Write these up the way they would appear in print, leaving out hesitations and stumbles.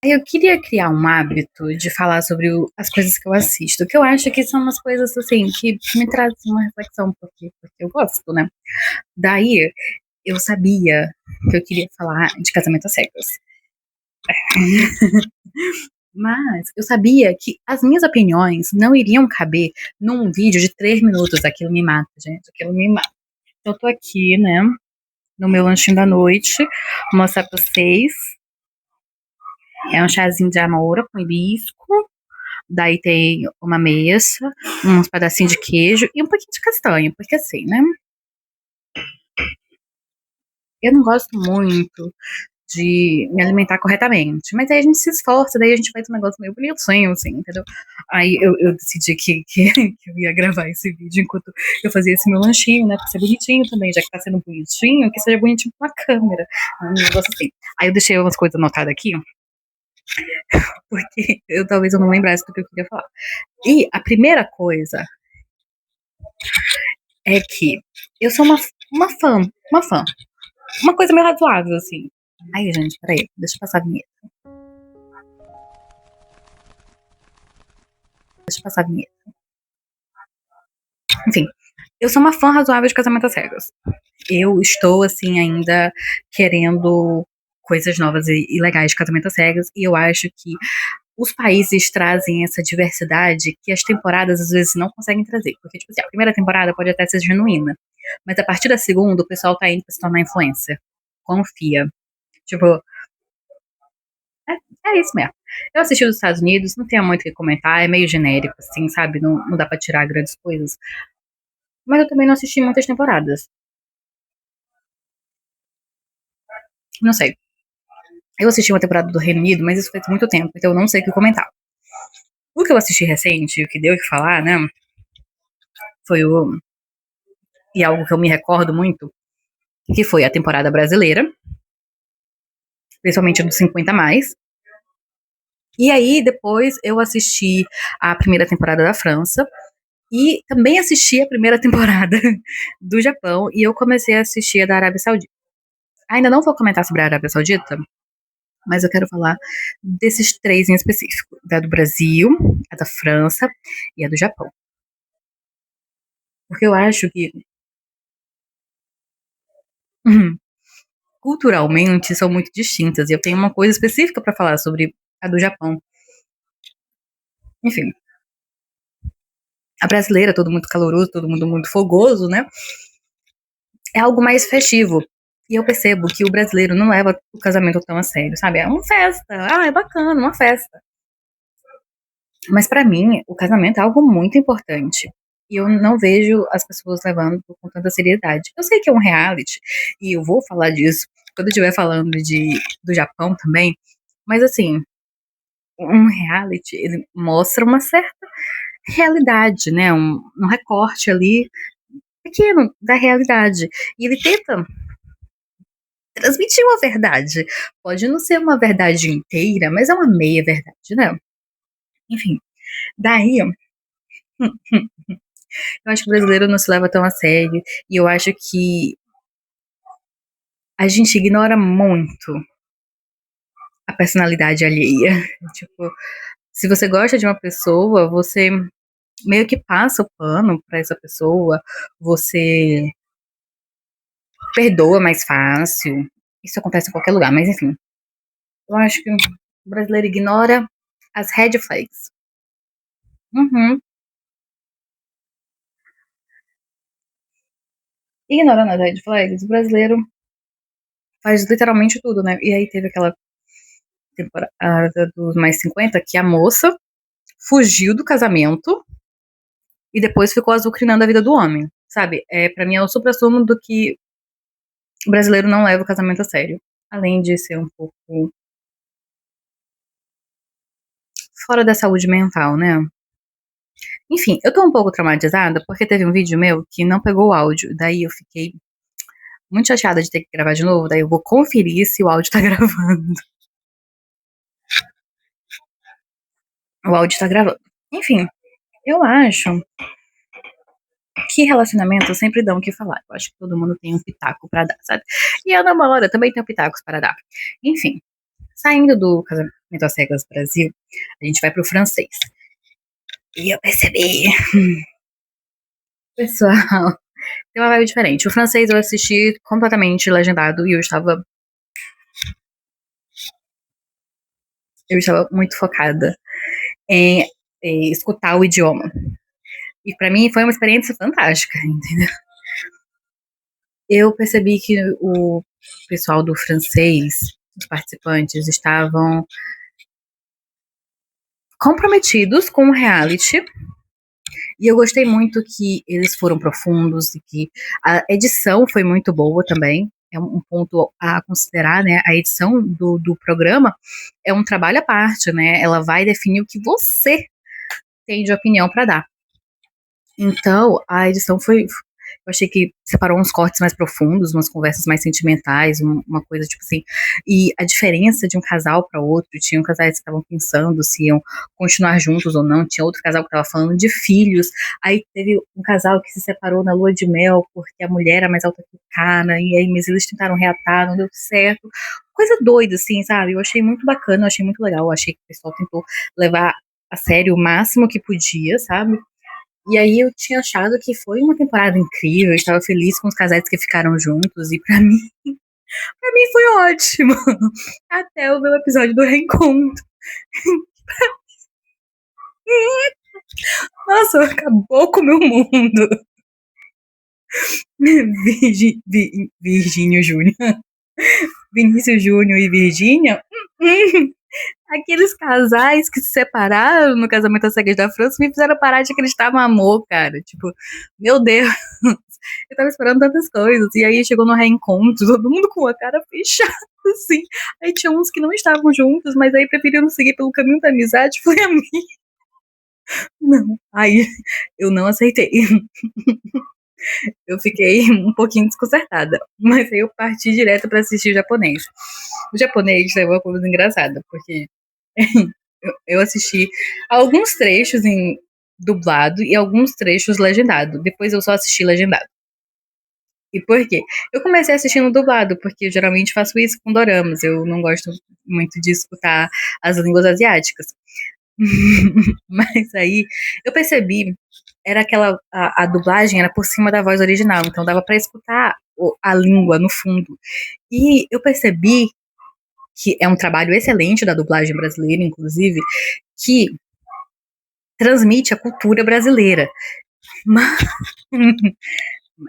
Aí eu queria criar um hábito de falar sobre as coisas que eu assisto, que eu acho que são umas coisas assim que me trazem uma reflexão, porque eu gosto, né? Daí eu sabia que eu queria falar de Casamento às Cegas. Mas eu sabia que as minhas opiniões não iriam caber num vídeo de 3 minutos. Aquilo me mata, gente. Aquilo me mata. Eu tô aqui, né, no meu lanchinho da noite, vou mostrar pra vocês. É um chazinho de amora com hibisco. Daí tem uma mesa, uns pedacinhos de queijo e um pouquinho de castanha, porque assim, né? Eu não gosto muito de me alimentar corretamente. Mas aí a gente se esforça, daí a gente faz um negócio meio bonitinho, assim, entendeu? Aí eu decidi que eu ia gravar esse vídeo enquanto eu fazia esse meu lanchinho, né? Pra ser bonitinho também, já que tá sendo bonitinho, que seja bonitinho com a câmera. Um negócio assim. Aí eu deixei umas coisas anotadas aqui, porque talvez eu não lembrasse do que eu queria falar. E a primeira coisa é que eu sou uma fã, uma fã. Uma coisa meio razoável, assim. Aí, gente, peraí, deixa eu passar a vinheta. Deixa eu passar a vinheta. Enfim, eu sou uma fã razoável de Casamento às Cegas. Eu estou, assim, ainda querendo coisas novas e legais de Casamento às Cegas, e eu acho que os países trazem essa diversidade que as temporadas às vezes não conseguem trazer. Porque, tipo assim, a primeira temporada pode até ser genuína, mas a partir da segunda o pessoal tá indo pra se tornar influencer. Confia. Tipo, é isso mesmo. Eu assisti os Estados Unidos, não tenho muito o que comentar, é meio genérico, assim, sabe? Não dá pra tirar grandes coisas. Mas eu também não assisti muitas temporadas. Não sei. Eu assisti uma temporada do Reino Unido, mas isso faz muito tempo, então eu não sei o que comentar. O que eu assisti recente, o que deu o que falar, né? Foi o. E algo que eu me recordo muito, que foi a temporada brasileira, principalmente dos 50 mais. E aí, depois, eu assisti a primeira temporada da França. E também assisti a primeira temporada do Japão. E eu comecei a assistir a da Arábia Saudita. Ainda não vou comentar sobre a Arábia Saudita, mas eu quero falar desses três em específico: da do Brasil, a da França e a do Japão. Porque eu acho que culturalmente são muito distintas. E eu tenho uma coisa específica para falar sobre a do Japão. Enfim, a brasileira, todo mundo caloroso, todo mundo muito fogoso, né? É algo mais festivo. E eu percebo que o brasileiro não leva o casamento tão a sério, sabe? É uma festa. Ah, é bacana, uma festa. Mas pra mim, o casamento é algo muito importante. E eu não vejo as pessoas levando com tanta seriedade. Eu sei que é um reality, e eu vou falar disso quando eu estiver falando do Japão também. Mas assim, um reality, ele mostra uma certa realidade, né? Um recorte ali pequeno da realidade. E ele tenta transmitir uma verdade. Pode não ser uma verdade inteira, mas é uma meia verdade, né? Enfim, daí eu acho que o brasileiro não se leva tão a sério e eu acho que a gente ignora muito a personalidade alheia. Tipo, se você gosta de uma pessoa, você meio que passa o pano pra essa pessoa, você perdoa mais fácil. Isso acontece em qualquer lugar, mas enfim. Eu acho que o brasileiro ignora as red flags. Uhum. Ignorando as red flags, o brasileiro faz literalmente tudo, né? E aí teve aquela temporada dos mais 50 que a moça fugiu do casamento e depois ficou azucrinando a vida do homem, sabe? Pra mim é o supra-sumo do que o brasileiro não leva o casamento a sério. Além de ser um pouco fora da saúde mental, né? Enfim, eu tô um pouco traumatizada porque teve um vídeo meu que não pegou o áudio. Daí eu fiquei muito chateada de ter que gravar de novo. Daí eu vou conferir se o áudio tá gravando. O áudio tá gravando. Enfim, eu acho que relacionamento sempre dão o que falar. Eu acho que todo mundo tem um pitaco pra dar, sabe? E a namora também tem pitacos para dar. Enfim, saindo do casamento. Casamento às Cegas Brasil, a gente vai pro francês. E eu percebi, pessoal, tem uma vibe diferente. O francês eu assisti completamente legendado e eu estava muito focada em escutar o idioma. E pra mim foi uma experiência fantástica, entendeu? Eu percebi que o pessoal do francês, os participantes, estavam comprometidos com o reality. E eu gostei muito que eles foram profundos e que a edição foi muito boa também. É um ponto a considerar, né? A edição do programa é um trabalho à parte, né? Ela vai definir o que você tem de opinião para dar. Então, a edição foi. Eu achei que separou uns cortes mais profundos, umas conversas mais sentimentais, uma coisa tipo assim. E a diferença de um casal para outro, tinham casais que estavam pensando se iam continuar juntos ou não, tinha outro casal que estava falando de filhos. Aí teve um casal que se separou na lua de mel porque a mulher era mais alta que o cara, e aí mas eles tentaram reatar, não deu certo. Coisa doida, assim, sabe? Eu achei muito bacana, eu achei muito legal. Eu achei que o pessoal tentou levar a sério o máximo que podia, sabe? E aí eu tinha achado que foi uma temporada incrível, eu estava feliz com os casais que ficaram juntos, e pra mim foi ótimo. Até eu ver o episódio do reencontro. Nossa, acabou com o meu mundo. Virgínio Júnior. Vinícius Júnior e Virgínia. Aqueles casais que se separaram no Casamento às Cegas da França me fizeram parar de acreditar no amor, cara. Tipo, meu Deus. Eu tava esperando tantas coisas. E aí chegou no reencontro, todo mundo com a cara fechada, assim. Aí tinha uns que não estavam juntos, mas aí preferiram seguir pelo caminho da amizade. Foi a mim. Não. Aí eu não aceitei. Eu fiquei um pouquinho desconcertada. Mas aí eu parti direto pra assistir o japonês. O japonês é uma coisa engraçada, porque eu assisti alguns trechos em dublado e alguns trechos legendado. Depois eu só assisti legendado. E por quê? Eu comecei assistindo dublado, porque eu geralmente faço isso com doramas. Eu não gosto muito de escutar as línguas asiáticas. Mas aí eu percebi, era aquela. A dublagem era por cima da voz original, então dava pra escutar a língua no fundo. E eu percebi que é um trabalho excelente da dublagem brasileira, inclusive, que transmite a cultura brasileira. Mas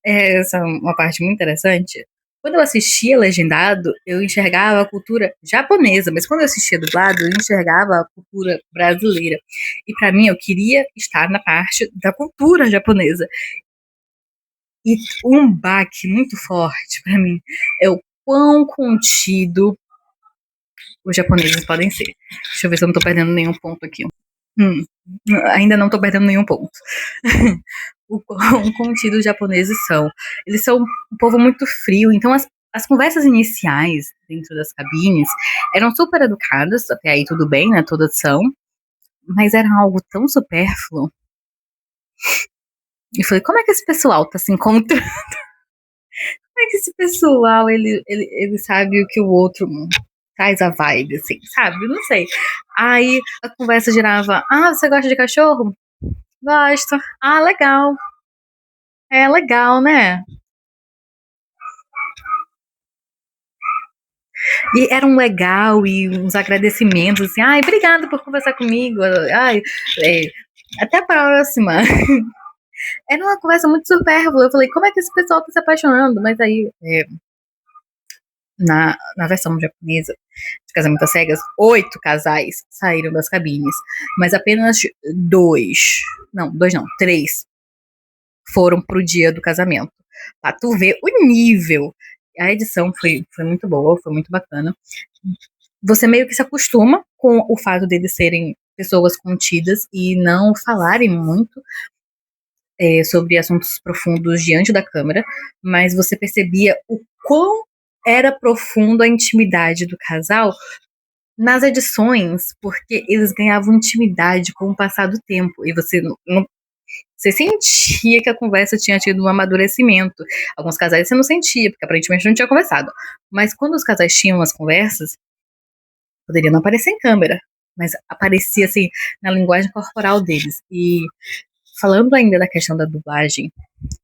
essa é uma parte muito interessante. Quando eu assistia legendado, eu enxergava a cultura japonesa, mas quando eu assistia dublado, eu enxergava a cultura brasileira. E pra mim, eu queria estar na parte da cultura japonesa. E um baque muito forte pra mim é o quão contido os japoneses podem ser. Deixa eu ver se eu não tô perdendo nenhum ponto aqui. Hum, ainda não tô perdendo nenhum ponto. O quão contidos os japoneses são. Eles são um povo muito frio, então as conversas iniciais dentro das cabines eram super educadas, até aí tudo bem, né? Todas são, mas era algo tão supérfluo. E falei, como é que esse pessoal tá se encontrando? Como é que esse pessoal, ele sabe o que o outro traz a vibe, assim, sabe? Eu não sei. Aí a conversa girava, você gosta de cachorro? Gosto. Legal. É legal, né? E era um legal e uns agradecimentos, assim, obrigada por conversar comigo, é, até a próxima. Era uma conversa muito supérflua. Eu falei, como é que esse pessoal tá se apaixonando? Mas aí, na versão japonesa de Casamento às Cegas, 8 casais saíram das cabines, mas apenas 3 foram pro dia do casamento. Pra tu ver o nível. A edição foi muito boa, foi muito bacana. Você meio que se acostuma com o fato deles serem pessoas contidas e não falarem muito sobre assuntos profundos diante da câmera, mas você percebia o quão era profundo a intimidade do casal nas edições, porque eles ganhavam intimidade com o passar do tempo e você sentia que a conversa tinha tido um amadurecimento. Alguns casais você não sentia, porque aparentemente não tinha conversado. Mas quando os casais tinham as conversas, Poderia não aparecer em câmera, mas aparecia assim na linguagem corporal deles. E falando ainda da questão da dublagem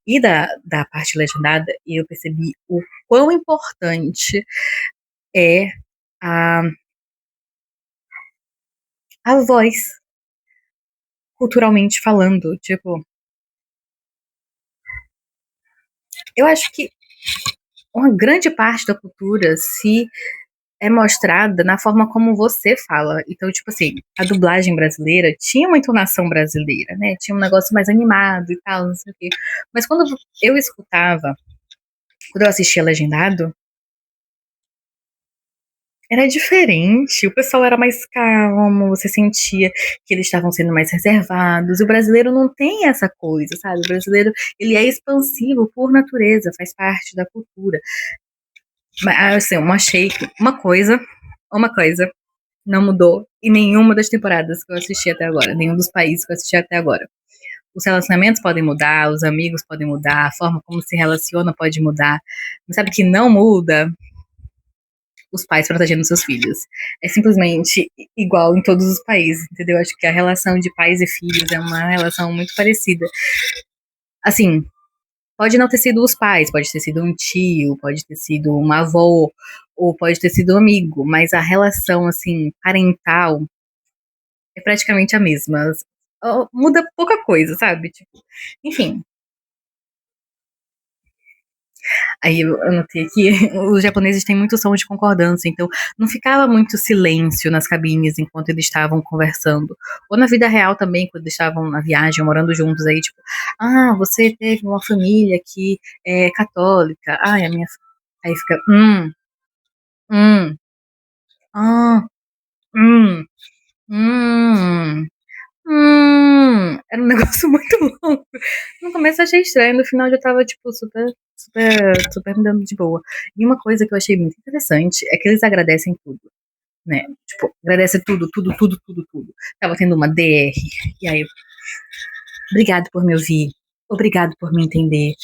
e da parte legendada, eu percebi o quão importante é a, a voz, culturalmente falando. Tipo, eu acho que uma grande parte da cultura se é mostrada na forma como você fala. Então, tipo assim, a dublagem brasileira tinha uma entonação brasileira, né? Tinha um negócio mais animado e tal, não sei o quê. Mas eu escutava, quando eu assistia legendado, era diferente. O pessoal era mais calmo, você sentia que eles estavam sendo mais reservados. E o brasileiro não tem essa coisa, sabe? O brasileiro, ele é expansivo por natureza, faz parte da cultura. Mas, assim, eu achei que uma coisa não mudou em nenhuma das temporadas que eu assisti até agora, nenhum dos países que eu assisti até agora. Os relacionamentos podem mudar, os amigos podem mudar, a forma como se relaciona pode mudar. Mas sabe que não muda? Os pais protegendo seus filhos. É simplesmente igual em todos os países, entendeu? Acho que a relação de pais e filhos é uma relação muito parecida. Assim, pode não ter sido os pais, pode ter sido um tio, pode ter sido uma avó, ou pode ter sido um amigo, mas a relação, assim, parental é praticamente a mesma. Muda pouca coisa, sabe? Tipo, enfim, aí eu anotei aqui, os japoneses têm muito som de concordância, então não ficava muito silêncio nas cabines enquanto eles estavam conversando. Ou na vida real também, quando eles estavam na viagem, morando juntos aí, tipo, você teve uma família que é católica, a minha. Aí fica, hum, ah, hum, hum. Era um negócio muito longo. No começo eu achei estranho, no final já tava, tipo, super me dando de boa. E uma coisa que eu achei muito interessante é que eles agradecem tudo, né? Tipo, agradece tudo, tudo, tudo, tudo, tudo. Tava tendo uma DR, e aí, obrigado por me ouvir, obrigado por me entender.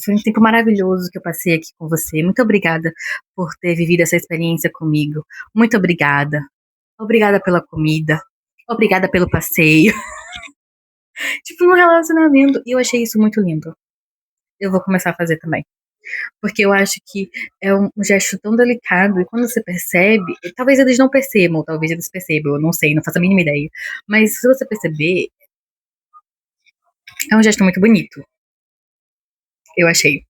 Foi um tempo maravilhoso que eu passei aqui com você. Muito obrigada por ter vivido essa experiência comigo. Muito obrigada. Obrigada pela comida. Obrigada pelo passeio. Tipo, um relacionamento. E eu achei isso muito lindo. Eu vou começar a fazer também. Porque eu acho que é um gesto tão delicado. E quando você percebe, talvez eles não percebam, talvez eles percebam, eu não sei, não faço a mínima ideia. Mas se você perceber, é um gesto muito bonito. Eu achei.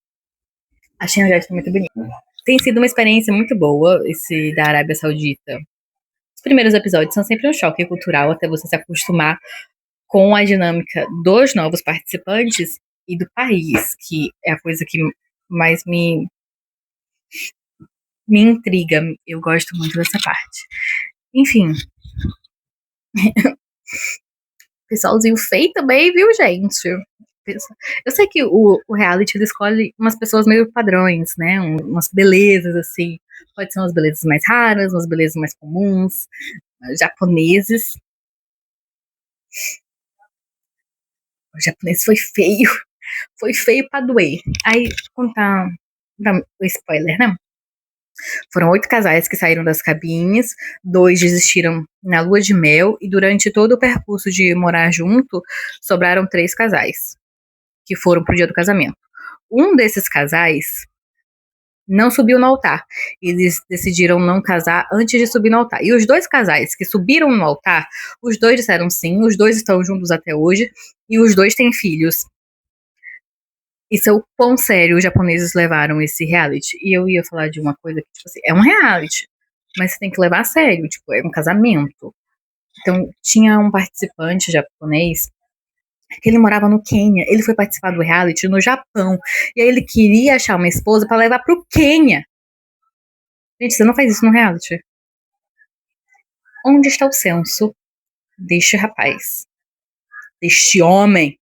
Achei um gesto muito bonito. Tem sido uma experiência muito boa esse da Arábia Saudita. Os primeiros episódios são sempre um choque cultural até você se acostumar com a dinâmica dos novos participantes e do país, que é a coisa que mais me intriga. Eu gosto muito dessa parte. Enfim, pessoalzinho feio também, viu, gente? Eu sei que o reality ele escolhe umas pessoas meio padrões, né? Umas belezas, assim. Pode ser umas belezas mais raras, umas belezas mais comuns, japoneses. O japonês foi feio pra doer. Aí, contar o spoiler, né? Foram 8 casais que saíram das cabines, 2 desistiram na lua de mel e durante todo o percurso de morar junto, sobraram 3 casais que foram pro dia do casamento. Um desses casais não subiu no altar. Eles decidiram não casar antes de subir no altar. E os 2 casais que subiram no altar, os 2 disseram sim, os 2 estão juntos até hoje e os 2 têm filhos. Isso é o quão sério os japoneses levaram esse reality. E eu ia falar de uma coisa que, tipo assim, é um reality, mas você tem que levar a sério, tipo, é um casamento. Então, tinha um participante japonês que ele morava no Quênia. Ele foi participar do reality no Japão. E aí ele queria achar uma esposa para levar pro Quênia. Gente, você não faz isso no reality. Onde está o senso deste rapaz? Deste homem?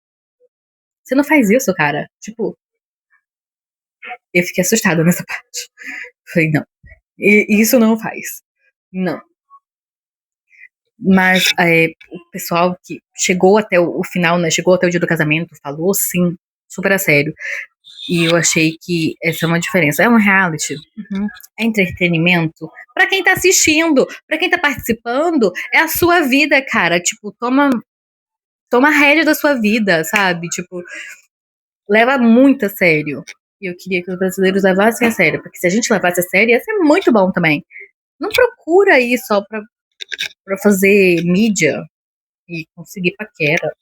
Você não faz isso, cara. Tipo, eu fiquei assustada nessa parte. Falei, não. Isso não faz. Não. Mas o pessoal que chegou até o final, né? Chegou até o dia do casamento, falou sim, super a sério. E eu achei que essa é uma diferença. É um reality, uhum. É entretenimento. Pra quem tá assistindo, pra quem tá participando, é a sua vida, cara. Tipo, toma a rédea da sua vida, sabe? Tipo, leva muito a sério. E eu queria que os brasileiros levassem a sério, porque se a gente levasse a sério, ia ser muito bom também. Não procura aí só pra fazer mídia e conseguir paquera.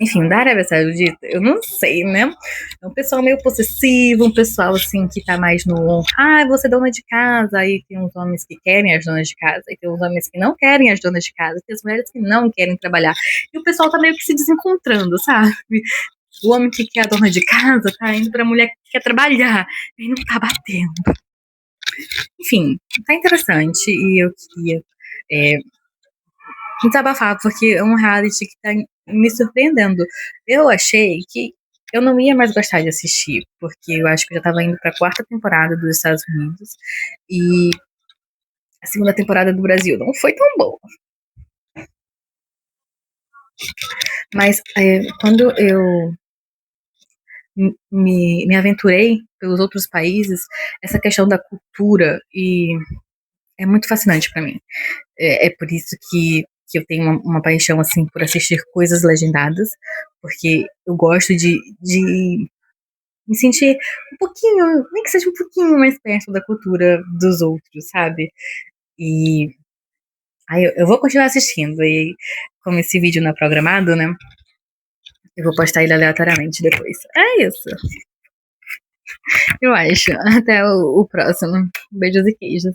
Enfim, da Arábia Saudita, eu não sei, né? É um pessoal meio possessivo, um pessoal assim que tá mais no você é dona de casa, aí tem uns homens que querem as donas de casa, aí tem uns homens que não querem as donas de casa, tem as mulheres que não querem trabalhar. E o pessoal tá meio que se desencontrando, sabe? O homem que quer a dona de casa tá indo pra mulher que quer trabalhar e não tá batendo. Enfim, tá interessante e eu queria é, desabafar, porque é um reality que tá me surpreendendo. Eu achei que eu não ia mais gostar de assistir, porque eu acho que eu já tava indo pra quarta temporada dos Estados Unidos e a segunda temporada do Brasil não foi tão boa. Mas quando eu me aventurei pelos outros países, essa questão da cultura e é muito fascinante pra mim. É por isso que eu tenho uma paixão assim por assistir coisas legendadas, porque eu gosto de me sentir um pouquinho, nem que seja um pouquinho mais perto da cultura dos outros, sabe? E aí eu vou continuar assistindo. E como esse vídeo não é programado, né? Eu vou postar ele aleatoriamente depois. É isso, eu acho. Até o próximo. Beijos e queijos.